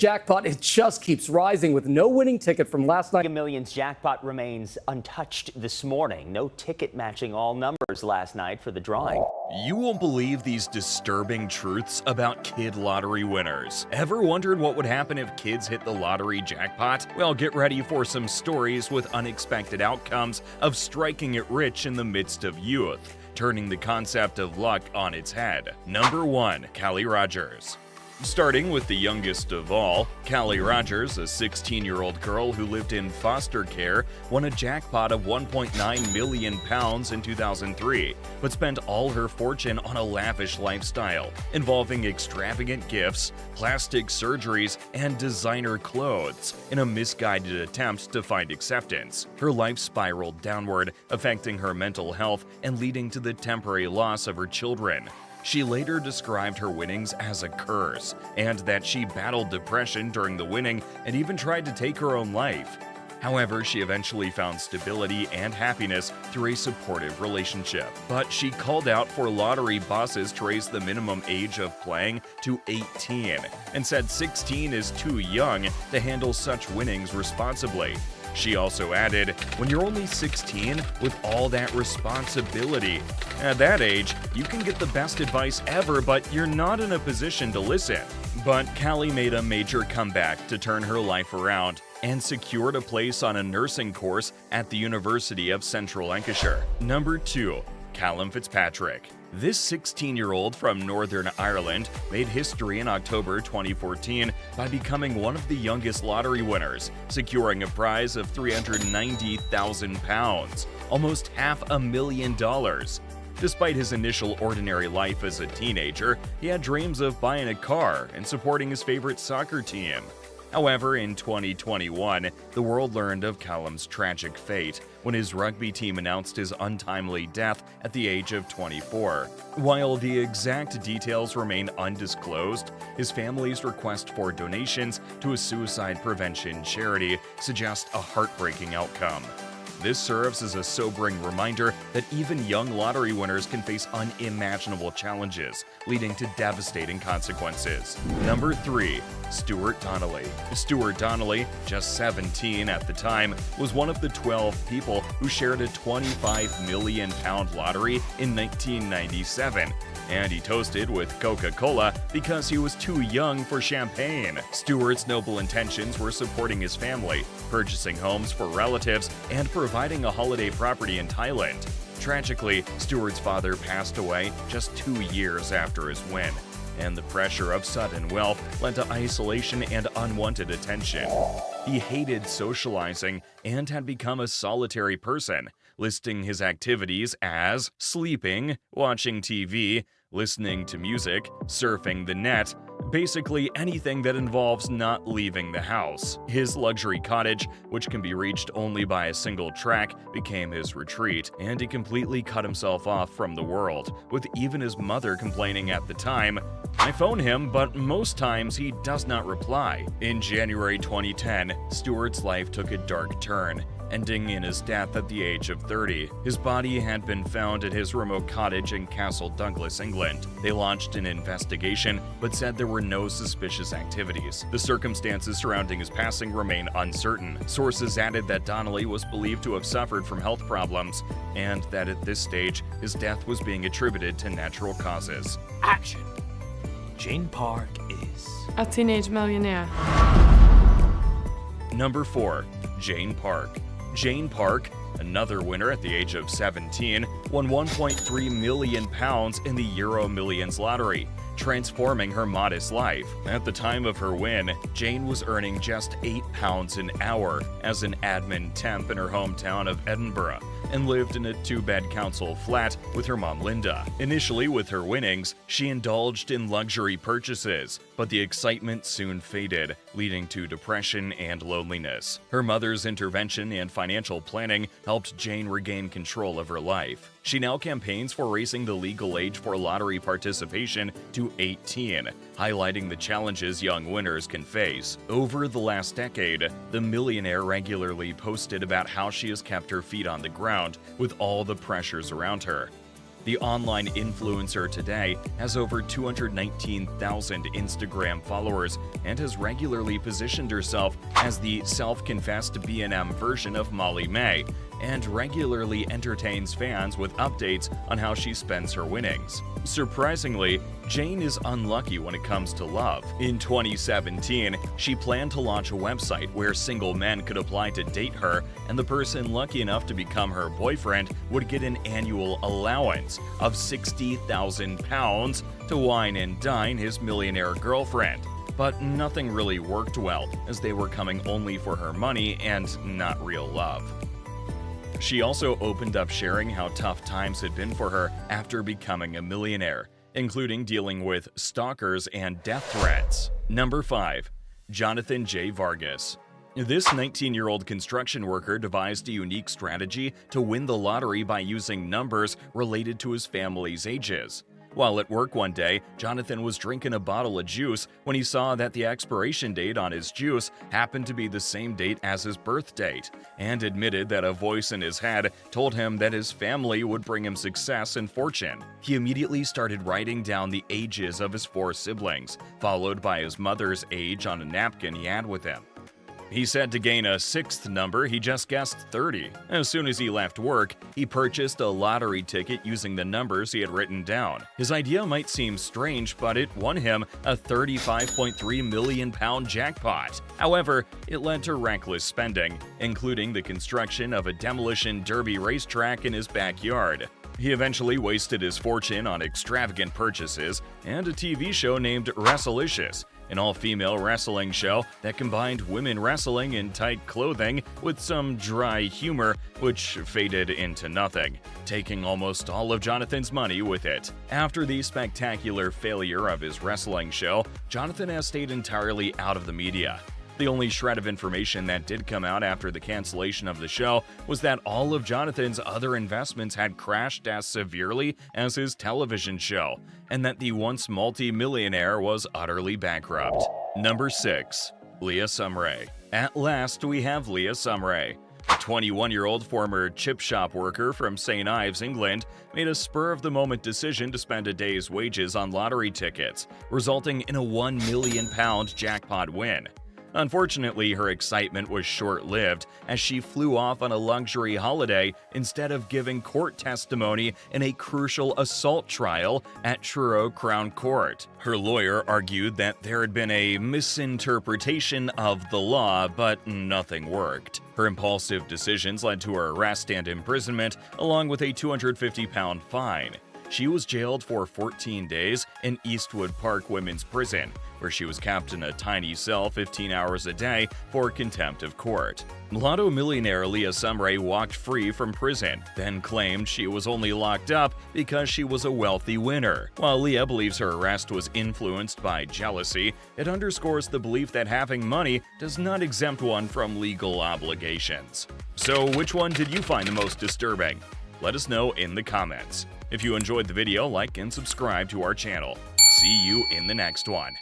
Jackpot, it just keeps rising with no winning ticket from last night. Millions jackpot remains untouched this morning. No ticket matching all numbers last night for the drawing. You won't believe these disturbing truths about kid lottery winners. Ever wondered what would happen if kids hit the lottery jackpot? Well, get ready for some stories with unexpected outcomes of striking it rich in the midst of youth, turning the concept of luck on its head. Number 1. Callie Rogers. Starting with the youngest of all, Callie Rogers, a 16-year-old girl who lived in foster care, won a jackpot of £1.9 million in 2003, but spent all her fortune on a lavish lifestyle, involving extravagant gifts, plastic surgeries, and designer clothes, in a misguided attempt to find acceptance. Her life spiraled downward, affecting her mental health and leading to the temporary loss of her children. She later described her winnings as a curse, and that she battled depression during the winning and even tried to take her own life. However, she eventually found stability and happiness through a supportive relationship. But she called out for lottery bosses to raise the minimum age of playing to 18, and said 16 is too young to handle such winnings responsibly. She also added, when you're only 16 with all that responsibility, at that age, you can get the best advice ever, but you're not in a position to listen. But Callie made a major comeback to turn her life around and secured a place on a nursing course at the University of Central Lancashire. Number 2. Callum Fitzpatrick. This 16-year-old from Northern Ireland made history in October 2014 by becoming one of the youngest lottery winners, securing a prize of £390,000, almost $500,000. Despite his initial ordinary life as a teenager, he had dreams of buying a car and supporting his favorite soccer team. However, in 2021, the world learned of Callum's tragic fate when his rugby team announced his untimely death at the age of 24. While the exact details remain undisclosed, his family's request for donations to a suicide prevention charity suggests a heartbreaking outcome. This serves as a sobering reminder that even young lottery winners can face unimaginable challenges, leading to devastating consequences. Number 3. Stuart Donnelly. Stuart Donnelly, just 17 at the time, was one of the 12 people who shared a £25 million lottery in 1997. And he toasted with Coca-Cola because he was too young for champagne. Stuart's noble intentions were supporting his family, purchasing homes for relatives, and providing a holiday property in Thailand. Tragically, Stuart's father passed away just 2 years after his win, and the pressure of sudden wealth led to isolation and unwanted attention. He hated socializing and had become a solitary person, listing his activities as sleeping, watching TV, listening to music, surfing the net, basically anything that involves not leaving the house. His luxury cottage, which can be reached only by a single track, became his retreat, and he completely cut himself off from the world, with even his mother complaining at the time, "I phone him, but most times he does not reply." In January 2010, Stuart's life took a dark turn, ending in his death at the age of 30. His body had been found at his remote cottage in Castle Douglas, England. They launched an investigation, but said there were no suspicious activities. The circumstances surrounding his passing remain uncertain. Sources added that Donnelly was believed to have suffered from health problems, and that at this stage, his death was being attributed to natural causes. Action! Jane Park is a teenage millionaire. Number 4. Jane Park. Jane Park, another winner at the age of 17, won £1.3 million in the Euro Millions lottery, transforming her modest life. At the time of her win, Jane was earning just £8 an hour as an admin temp in her hometown of Edinburgh, and lived in a 2-bed council flat with her mom Linda. Initially, with her winnings, she indulged in luxury purchases, but the excitement soon faded, leading to depression and loneliness. Her mother's intervention and financial planning helped Jane regain control of her life. She now campaigns for raising the legal age for lottery participation to 18, highlighting the challenges young winners can face. Over the last decade, the millionaire regularly posted about how she has kept her feet on the ground with all the pressures around her. The online influencer today has over 219,000 Instagram followers and has regularly positioned herself as the self-confessed B&M version of Molly May, and regularly entertains fans with updates on how she spends her winnings. Surprisingly, Jane is unlucky when it comes to love. In 2017, she planned to launch a website where single men could apply to date her, and the person lucky enough to become her boyfriend would get an annual allowance of £60,000 to wine and dine his millionaire girlfriend. But nothing really worked well, as they were coming only for her money and not real love. She also opened up sharing how tough times had been for her after becoming a millionaire, including dealing with stalkers and death threats. Number 5. Jonathan J. Vargas. This 19-year-old construction worker devised a unique strategy to win the lottery by using numbers related to his family's ages. While at work one day, Jonathan was drinking a bottle of juice when he saw that the expiration date on his juice happened to be the same date as his birth date, and admitted that a voice in his head told him that his family would bring him success and fortune. He immediately started writing down the ages of his 4 siblings, followed by his mother's age on a napkin he had with him. He said to gain a 6th number, he just guessed 30. As soon as he left work, he purchased a lottery ticket using the numbers he had written down. His idea might seem strange, but it won him a £35.3 million jackpot. However, it led to reckless spending, including the construction of a demolition derby racetrack in his backyard. He eventually wasted his fortune on extravagant purchases and a TV show named Wrestlicious, an all-female wrestling show that combined women wrestling in tight clothing with some dry humor, which faded into nothing, taking almost all of Jonathan's money with it. After the spectacular failure of his wrestling show, Jonathan has stayed entirely out of the media. The only shred of information that did come out after the cancellation of the show was that all of Jonathan's other investments had crashed as severely as his television show, and that the once multi-millionaire was utterly bankrupt. Number 6. Leah Sumray. At last, we have Leah Sumray. A 21-year-old former chip shop worker from St. Ives, England, made a spur-of-the-moment decision to spend a day's wages on lottery tickets, resulting in a £1 million jackpot win. Unfortunately, her excitement was short-lived as she flew off on a luxury holiday instead of giving court testimony in a crucial assault trial at Truro Crown Court. Her lawyer argued that there had been a misinterpretation of the law, but nothing worked. Her impulsive decisions led to her arrest and imprisonment, along with a £250 fine. She was jailed for 14 days in Eastwood Park Women's Prison, where she was kept in a tiny cell 15 hours a day for contempt of court. Lotto millionaire Leah Sumray walked free from prison, then claimed she was only locked up because she was a wealthy winner. While Leah believes her arrest was influenced by jealousy, it underscores the belief that having money does not exempt one from legal obligations. So, which one did you find the most disturbing? Let us know in the comments. If you enjoyed the video, like and subscribe to our channel. See you in the next one.